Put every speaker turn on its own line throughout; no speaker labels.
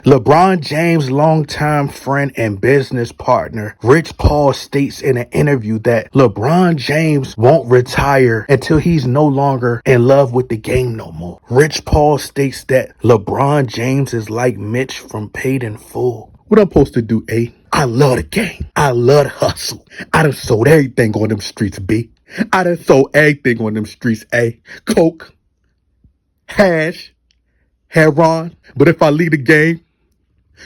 LeBron James' longtime friend and business partner, Rich Paul, states in an interview that LeBron James won't retire until he's no longer in love with the game no more. Rich Paul states that LeBron James is like Mitch from Paid in Full. What I'm supposed to do, A? I love the game. I love the hustle. I done sold everything on them streets, B. I done sold everything on them streets, A. Coke, hash, heroin. But if I leave the game,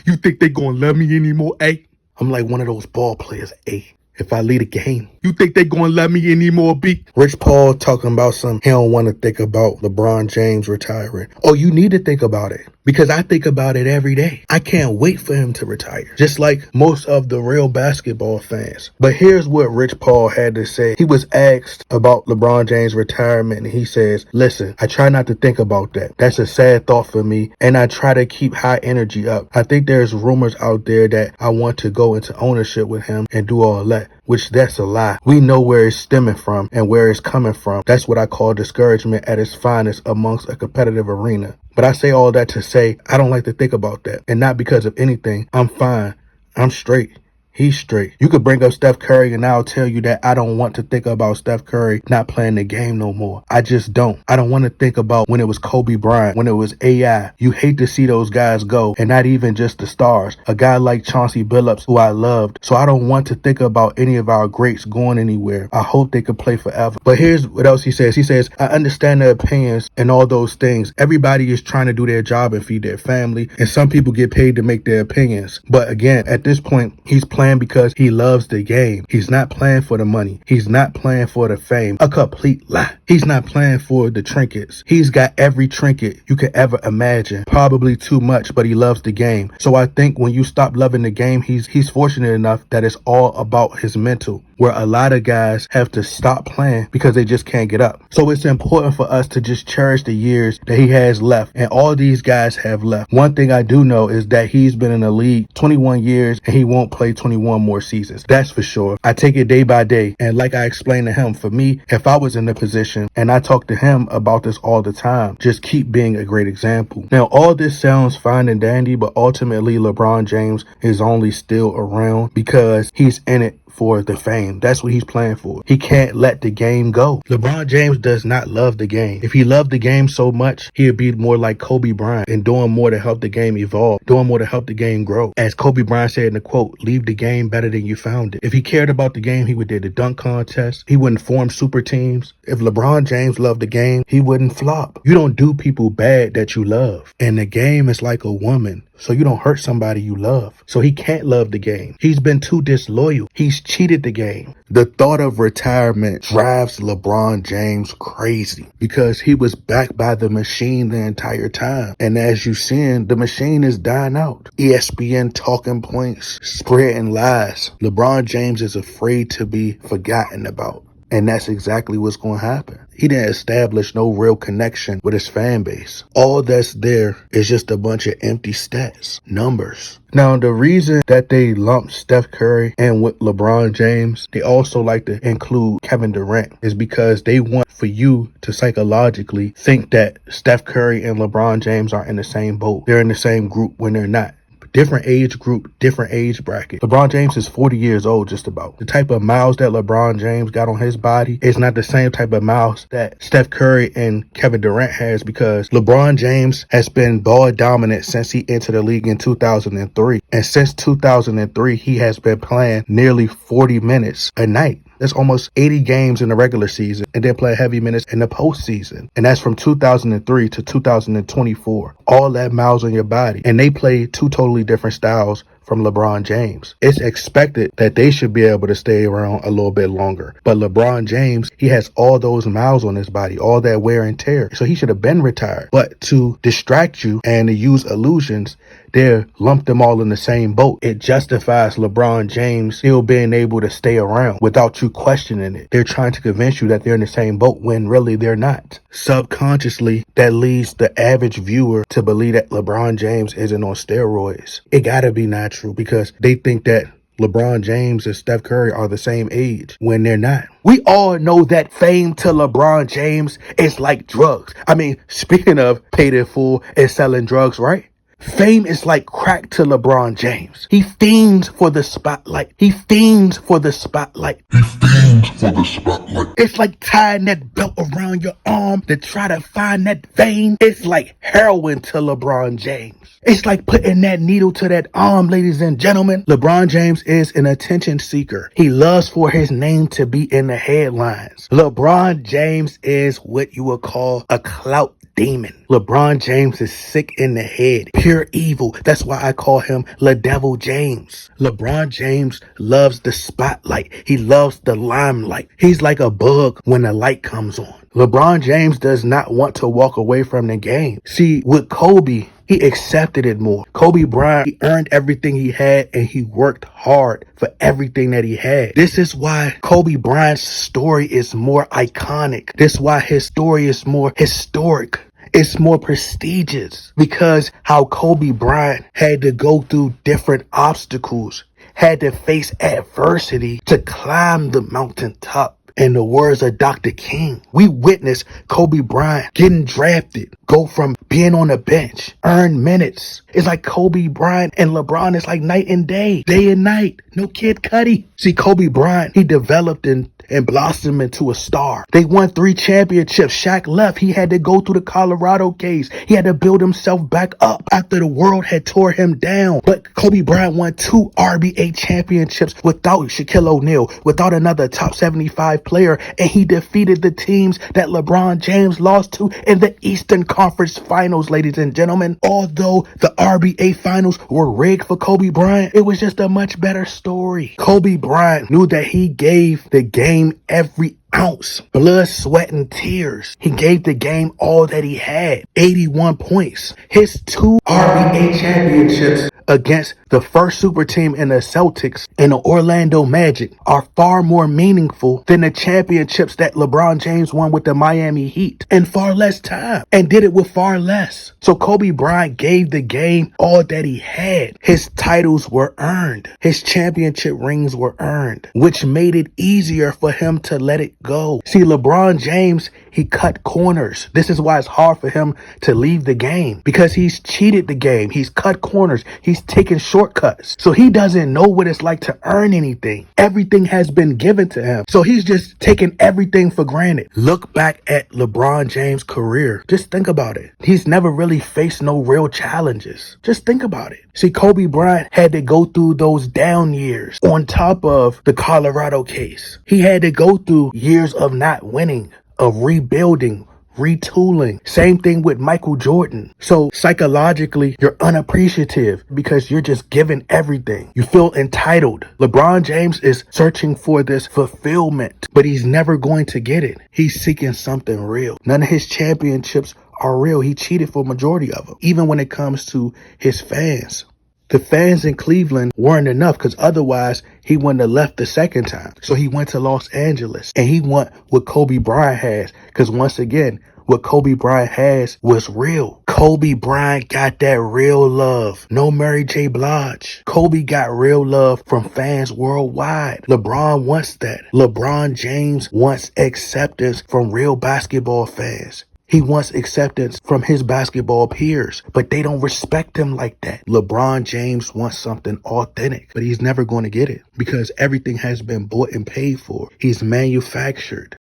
you think they gonna love me anymore, A? I'm like one of those ball players, A. If I lead a game, you think they gonna love me anymore, B? Rich Paul talking about he don't want to think about LeBron James retiring. Oh, you need to think about it because I think about it every day. I can't wait for him to retire, just like most of the real basketball fans. But here's what Rich Paul had to say. He was asked about LeBron James' retirement, and he says, listen, I try not to think about that. That's a sad thought for me, and I try to keep high energy up. I think there's rumors out there that I want to go into ownership with him and do all that, which that's a lie. We know where it's stemming from and where it's coming from. That's what I call discouragement at its finest amongst a competitive arena. But I say all that to say I don't like to think about that. And not because of anything. I'm fine. I'm straight. He's straight. You could bring up Steph Curry and I'll tell you that I don't want to think about Steph Curry not playing the game no more. I just don't. I don't want to think about when it was Kobe Bryant, when it was AI. You hate to see those guys go, and not even just the stars. A guy like Chauncey Billups, who I loved. So I don't want to think about any of our greats going anywhere. I hope they could play forever. But here's what else he says. He says, I understand the opinions and all those things. Everybody is trying to do their job and feed their family, and some people get paid to make their opinions. But again, at this point, he's playing because he loves the game. He's not playing for the money. He's not playing for the fame. A complete lie. He's not playing for the trinkets. He's got every trinket you could ever imagine. Probably too much, but he loves the game. So I think when you stop loving the game, he's fortunate enough that it's all about his mental, where a lot of guys have to stop playing because they just can't get up. So it's important for us to just cherish the years that he has left, and all these guys have left. One thing I do know is that he's been in the league 21 years and he won't play 21 more seasons. That's for sure. I take it day by day, and like I explained to him, for me, if I was in the position, and I talk to him about this all the time, just keep being a great example. Now, all this sounds fine and dandy, but ultimately LeBron James is only still around because he's in it for the fame. That's what he's playing for. He can't let the game go. LeBron James does not love the game. If he loved the game so much, he'd be more like Kobe Bryant and doing more to help the game evolve, doing more to help the game grow. As Kobe Bryant said in the quote, leave the game better than you found it. If he cared about the game, he would do the dunk contest. He wouldn't form super teams. If LeBron James loved the game, he wouldn't flop. You don't do people bad that you love. And the game is like a woman. So you don't hurt somebody you love. So he can't love the game. He's been too disloyal. He's cheated the game. The thought of retirement drives LeBron James crazy because he was backed by the machine the entire time. And as you've seen, the machine is dying out. ESPN talking points, spreading lies. LeBron James is afraid to be forgotten about. And that's exactly what's going to happen. He didn't establish no real connection with his fan base. All that's there is just a bunch of empty stats, numbers. Now, the reason that they lump Steph Curry and with LeBron James, they also like to include Kevin Durant, is because they want for you to psychologically think that Steph Curry and LeBron James are in the same boat. They're in the same group when they're not. Different age group, different age bracket. LeBron James is 40 years old just about. The type of miles that LeBron James got on his body is not the same type of miles that Steph Curry and Kevin Durant has, because LeBron James has been ball dominant since he entered the league in 2003. And since 2003, he has been playing nearly 40 minutes a night. That's almost 80 games in the regular season, and then play heavy minutes in the postseason. And that's from 2003 to 2024. All that miles on your body. And they play two totally different styles from LeBron James. It's expected that they should be able to stay around a little bit longer. But LeBron James, he has all those miles on his body, all that wear and tear. So he should have been retired. But to distract you and to use illusions, they lump them all in the same boat. It justifies LeBron James still being able to stay around without you questioning it. They're trying to convince you that they're in the same boat when really they're not. Subconsciously, that leads the average viewer to believe that LeBron James isn't on steroids. It gotta be not true, because they think that LeBron James and Steph Curry are the same age when they're not. We all know that fame to LeBron James is like drugs. I mean, speaking of paid in full and selling drugs, right? Fame is like crack to LeBron James. He fiends for the spotlight. He fiends for the spotlight. He fiends for the spotlight. It's like tying that belt around your arm to try to find that vein. It's like heroin to LeBron James. It's like putting that needle to that arm, ladies and gentlemen. LeBron James is an attention seeker. He loves for his name to be in the headlines. LeBron James is what you would call a clout demon. LeBron James is sick in the head, pure evil. That's why I call him Le Devil James. LeBron James loves the spotlight. He loves the limelight. He's like a bug when the light comes on. LeBron James does not want to walk away from the game. See, with Kobe, he accepted it more. Kobe Bryant, he earned everything he had and he worked hard for everything that he had. This is why Kobe Bryant's story is more iconic. This is why his story is more historic. It's more prestigious because how Kobe Bryant had to go through different obstacles, had to face adversity to climb the mountaintop. In the words of Dr. King, we witnessed Kobe Bryant getting drafted, go from being on the bench, earn minutes. It's like Kobe Bryant and LeBron is like night and day and night. No Kid Cudi. See, Kobe Bryant, he developed and blossomed into a star. They won 3 championships. Shaq left. He had to go through the Colorado case. He had to build himself back up after the world had tore him down. But Kobe Bryant won 2 RBA championships without Shaquille O'Neal, without another top 75 player, and he defeated the teams that LeBron James lost to in the Eastern Conference Finals, ladies and gentlemen. Although the RBA Finals were rigged for Kobe Bryant, it was just a much better story. Kobe Bryant knew that he gave the game every ounce, blood, sweat, and tears. He gave the game all that he had. 81 points. His 2 RBA championships against the first super team in the Celtics and the Orlando Magic are far more meaningful than the championships that LeBron James won with the Miami Heat in far less time and did it with far less. So Kobe Bryant gave the game all that he had. His titles were earned. His championship rings were earned, which made it easier for him to let it go. See, LeBron James, he cut corners. This is why it's hard for him to leave the game, because he's cheated the game. He's cut corners. He's taken shortcuts. So he doesn't know what it's like to earn anything. Everything has been given to him. So he's just taking everything for granted. Look back at LeBron James' career. Just think about it. He's never really faced no real challenges. Just think about it. See, Kobe Bryant had to go through those down years on top of the Colorado case. He had to go through years of not winning, of rebuilding, retooling. Same thing with Michael Jordan. So psychologically, you're unappreciative because you're just given everything. You feel entitled. LeBron James is searching for this fulfillment, but he's never going to get it. He's seeking something real. None of his championships are real. He cheated for majority of them, even when it comes to his fans. The fans in Cleveland weren't enough because otherwise he wouldn't have left the second time. So he went to Los Angeles and he want what Kobe Bryant has, because once again, what Kobe Bryant has was real. Kobe Bryant got that real love. No Mary J. Blige. Kobe got real love from fans worldwide. LeBron wants that. LeBron James wants acceptance from real basketball fans. He wants acceptance from his basketball peers, but they don't respect him like that. LeBron James wants something authentic, but he's never going to get it because everything has been bought and paid for. He's manufactured.